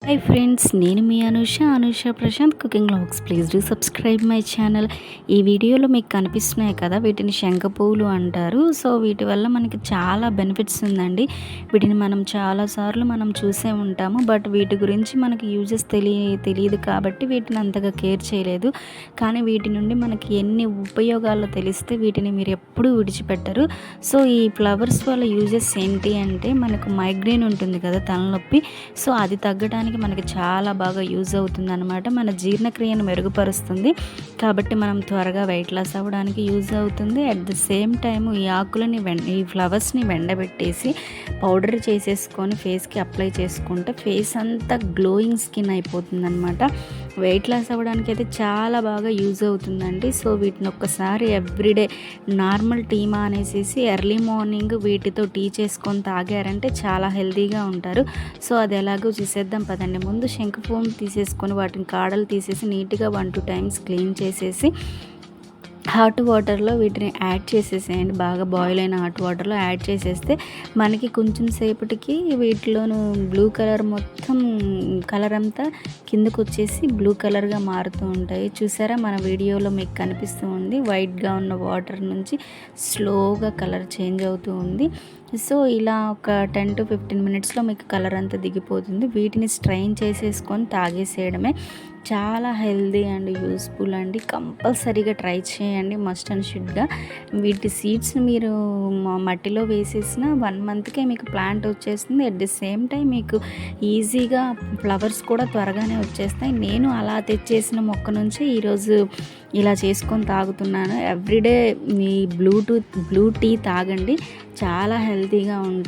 Hi friends, నేను మీ Anusha Prashanth cooking vlogs. Please do subscribe my channel. ఈ వీడియోలో మీకు కనిపిస్తున్నాయి కదా, వీటిని శంఖ పువ్వులు అంటారు. సో వీటి వల్ల మనకి చాలా బెనిఫిట్స్ ఉందండి. వీటిని మనం చాలాసార్లు చూసే ఉంటాము, బట్ వీటి గురించి మనకి యూజెస్ తెలియదు కాబట్టి వీటిని అంతగా కేర్ చేయలేదు. కానీ వీటి నుండి మనకి ఎన్ని ఉపయోగాలు తెలిస్తే వీటిని మీరు ఎప్పుడూ విడిచిపెట్టరు. సో ఈ ఫ్లవర్స్ వల్ల యూజెస్ ఏంటి అంటే, మనకు మైగ్రేన్ ఉంటుంది కదా, తలనొప్పి. సో అది తగ్గడానికి మనకి చాలా బాగా యూజ్ అవుతుంది అనమాట. మన జీర్ణక్రియను మెరుగుపరుస్తుంది కాబట్టి మనం త్వరగా వెయిట్ లాస్ అవ్వడానికి యూజ్ అవుతుంది. అట్ ద సేమ్ టైము ఈ ఆకులని ఈ ఫ్లవర్స్ని వెండబెట్టేసి పౌడర్ చేసేసుకొని ఫేస్కి అప్లై చేసుకుంటే ఫేస్ అంతా గ్లోయింగ్ స్కిన్ అయిపోతుంది అనమాట. వెయిట్ లాస్ అవ్వడానికి అయితే చాలా బాగా యూజ్ అవుతుందండి. సో వీటిని ఒక్కసారి ఎవ్రీడే నార్మల్ టీమా అనేసి ఎర్లీ మార్నింగ్ వీటితో టీ చేసుకొని తాగారంటే చాలా హెల్తీగా ఉంటారు. సో అది ఎలాగో చూసేద్దాం పదండి. ముందు శంఖ పువ్వును తీసేసుకొని వాటిని కాడలు తీసేసి నీట్గా 1-2 టైమ్స్ క్లీన్ చేసేసి హాట్ వాటర్లో వీటిని యాడ్ చేసేసేయండి. బాగా బాయిల్ అయిన హాట్ వాటర్లో యాడ్ చేసేస్తే మనకి కొంచెం సేపటికి వీటిలోను బ్లూ కలర్ మొత్తం కలర్ అంతా కిందకు వచ్చేసి బ్లూ కలర్గా మారుతూ ఉంటాయి. చూసారా, మన వీడియోలో మీకు కనిపిస్తూ ఉంది. వైట్గా ఉన్న వాటర్ నుంచి స్లోగా కలర్ చేంజ్ అవుతూ ఉంది. సో ఇలా ఒక 10-15 మినిట్స్లో మీకు కలర్ అంతా దిగిపోతుంది. వీటిని స్ట్రైన్ చేసేసుకొని తాగేసేయడమే. చాలా హెల్దీ అండ్ యూస్ఫుల్ అండి. కంపల్సరీగా ట్రై చేయండి, మస్ట్ అండ్ షుడ్గా. వీటి సీడ్స్ని మీరు మట్టిలో వేసేసిన 1 మంత్కే మీకు ప్లాంట్ వచ్చేస్తుంది. అట్ ది సేమ్ టైం మీకు ఈజీగా ఫ్లవర్స్ కూడా త్వరగానే వచ్చేస్తాయి. నేను అలా తెచ్చేసిన మొక్క నుంచి ఈరోజు ఇలా చేసుకొని తాగుతున్నాను. ఎవ్రీడే మీ బ్లూ టీ తాగండి, చాలా హెల్తీగా ఉంటాయి.